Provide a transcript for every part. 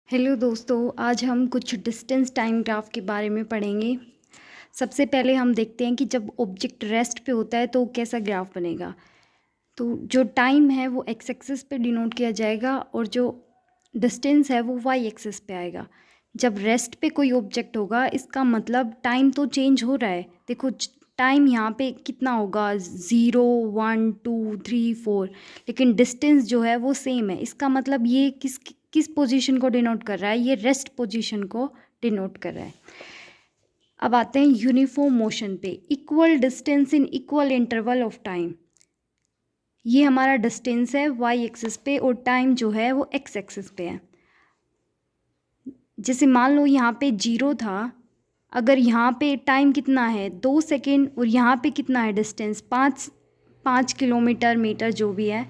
Hello दोस्तों, आज हम कुछ डिस्टेंस टाइम ग्राफ के बारे में पढ़ेंगे। सबसे पहले हम देखते हैं कि जब ऑब्जेक्ट रेस्ट पे होता है तो कैसा ग्राफ बनेगा। तो जो टाइम है वो एक्स एक्सिस पे डिनोट किया जाएगा और जो डिस्टेंस है वो वाई एक्सिस पे आएगा। जब रेस्ट पे कोई ऑब्जेक्ट होगा इसका मतलब टाइम तो चेंज हो रहा है। देखो टाइम यहाँ पे कितना होगा, 0, 1, 2, 3, 4, लेकिन डिस्टेंस जो है वो सेम है। इसका मतलब ये किस पोजीशन को डिनोट कर रहा है, ये रेस्ट पोजीशन को डिनोट कर रहा है। अब आते हैं यूनिफॉर्म मोशन पे। Equal distance in equal interval of time. ये हमारा डिस्टेंस है वाई एक्सिस पे और टाइम जो है वो एक्स एक्सिस पे है। जैसे मान लो यहाँ पे 0 था, अगर यहाँ पे टाइम कितना है 2 सेकेंड और यहाँ पे कितना है डिस्टेंस 5 किलोमीटर मीटर जो भी है,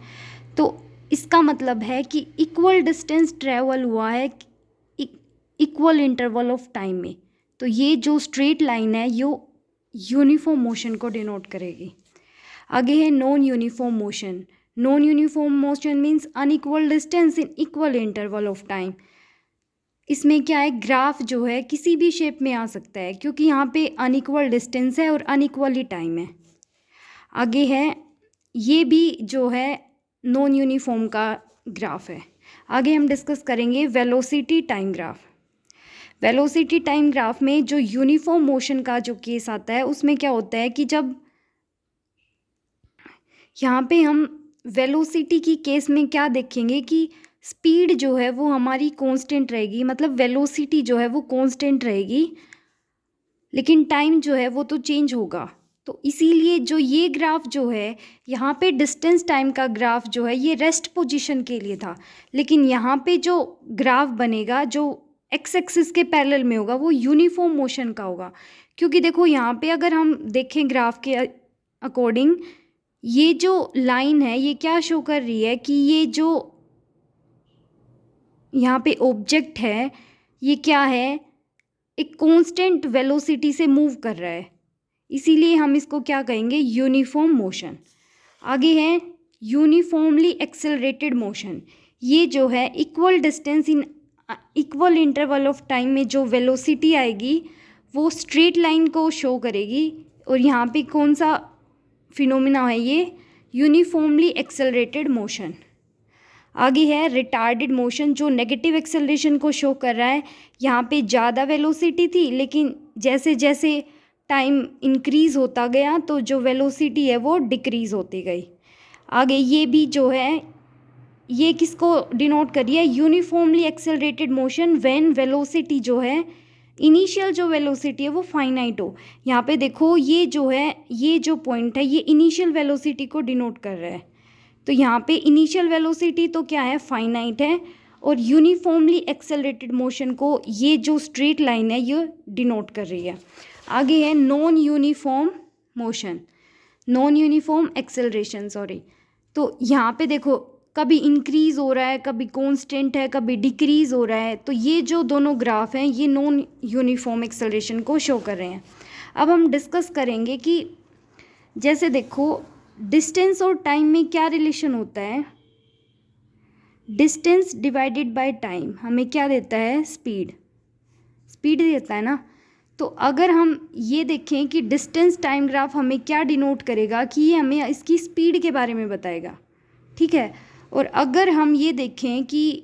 तो इसका मतलब है कि इक्वल डिस्टेंस ट्रेवल हुआ है इक्वल इंटरवल ऑफ टाइम में। तो ये जो स्ट्रेट लाइन है ये यूनिफॉर्म मोशन को डिनोट करेगी। आगे है non uniform motion. Non uniform motion means unequal distance in equal interval of time. इसमें क्या है, ग्राफ जो है किसी भी शेप में आ सकता है क्योंकि यहाँ पे अनइक्वल डिस्टेंस है और अनइक्वली टाइम है। आगे है, ये भी जो है नॉन यूनिफॉर्म का ग्राफ है। आगे हम डिस्कस करेंगे velocity time graph. Velocity time graph में जो यूनिफॉर्म मोशन का जो केस आता है उसमें क्या होता है कि जब यहाँ पे हम वेलोसिटी की केस में क्या देखेंगे कि स्पीड जो है वो हमारी कांस्टेंट रहेगी, मतलब वेलोसिटी जो है वो कांस्टेंट रहेगी, लेकिन टाइम जो है वो तो चेंज होगा। तो इसीलिए जो ये ग्राफ जो है यहाँ पे डिस्टेंस टाइम का ग्राफ जो है ये रेस्ट पोजीशन के लिए था, लेकिन यहाँ पे जो ग्राफ बनेगा जो एक्स एक्सिस के पैरेलल में होगा वो यूनिफॉर्म मोशन का होगा। क्योंकि देखो यहाँ पे अगर हम देखें ग्राफ के अकॉर्डिंग, ये जो लाइन है ये क्या शो कर रही है कि ये जो यहाँ पे ऑब्जेक्ट है ये क्या है, एक कांस्टेंट वेलोसिटी से मूव कर रहा है, इसीलिए हम इसको क्या कहेंगे, यूनिफॉर्म मोशन। आगे है यूनिफॉर्मली एक्सेलरेटेड मोशन। ये जो है equal distance in equal interval of time में जो वेलोसिटी आएगी वो स्ट्रेट लाइन को शो करेगी। और यहाँ पे कौन सा फिनोमिना है, ये यूनिफॉर्मली एक्सेलरेटेड मोशन। आगे है रिटार्डेड मोशन, जो नेगेटिव एक्सेलरेशन को शो कर रहा है। यहाँ पे ज़्यादा वेलोसिटी थी लेकिन जैसे जैसे टाइम इंक्रीज़ होता गया तो जो वेलोसिटी है वो डिक्रीज़ होती गई। आगे ये भी जो है ये किसको डिनोट करिए, uniformly accelerated motion when velocity जो है इनिशियल जो वेलोसिटी है वो फाइनाइट हो। यहाँ पे देखो ये जो है, ये जो पॉइंट है ये इनिशियल वेलोसिटी को डिनोट कर रहा है। तो यहाँ पे इनिशियल वेलोसिटी तो क्या है, फाइनाइट है, और यूनिफॉर्मली एक्सेलरेटेड मोशन को ये जो स्ट्रेट लाइन है ये डिनोट कर रही है। आगे है non uniform motion, non uniform acceleration sorry. तो यहाँ पे देखो कभी इंक्रीज़ हो रहा है, कभी कांस्टेंट है, कभी डिक्रीज़ हो रहा है। तो ये जो दोनों ग्राफ हैं ये नॉन यूनिफॉर्म एक्सेलरेशन को शो कर रहे हैं। अब हम डिस्कस करेंगे कि जैसे देखो डिस्टेंस और टाइम में क्या रिलेशन होता है। डिस्टेंस डिवाइडेड बाय टाइम हमें क्या देता है, स्पीड, स्पीड देता है ना। तो अगर हम ये देखें कि डिस्टेंस टाइम ग्राफ हमें क्या डिनोट करेगा कि ये हमें इसकी स्पीड के बारे में बताएगा, ठीक है। और अगर हम ये देखें कि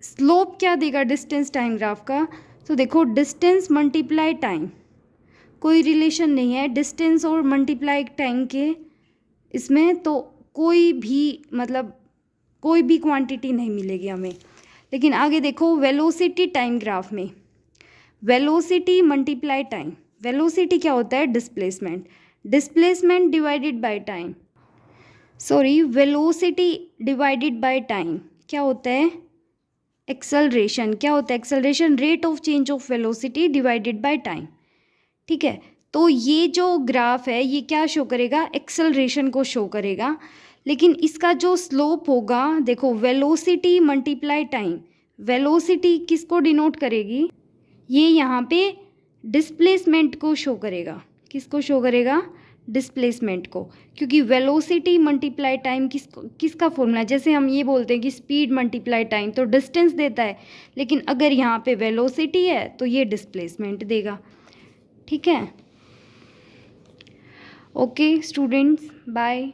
स्लोप क्या देगा डिस्टेंस टाइम ग्राफ का, तो देखो डिस्टेंस मल्टीप्लाई टाइम, कोई रिलेशन नहीं है डिस्टेंस और मल्टीप्लाई टाइम के इसमें, तो कोई भी मतलब कोई भी क्वांटिटी नहीं मिलेगी हमें। लेकिन आगे देखो वेलोसिटी टाइम ग्राफ में वेलोसिटी मल्टीप्लाई टाइम, वेलोसिटी क्या होता है, displacement, displacement divided by time, sorry velocity divided by time क्या होता है, एक्सेलरेशन। क्या होता है acceleration, rate of change of velocity divided by time, ठीक है। तो ये जो ग्राफ है ये क्या शो करेगा, एक्सेलरेशन को शो करेगा। लेकिन इसका जो स्लोप होगा, देखो वेलोसिटी मल्टीप्लाई टाइम, वेलोसिटी किसको डिनोट करेगी, ये यहाँ पे डिस्प्लेसमेंट को शो करेगा, किसको शो करेगा, डिस्प्लेसमेंट को, क्योंकि वेलोसिटी मल्टीप्लाई टाइम किसका फॉर्मूला है? जैसे हम ये बोलते हैं कि स्पीड मल्टीप्लाई टाइम तो डिस्टेंस देता है, लेकिन अगर यहाँ पे वेलोसिटी है तो ये डिस्प्लेसमेंट देगा। ठीक है, ओके स्टूडेंट्स, बाय।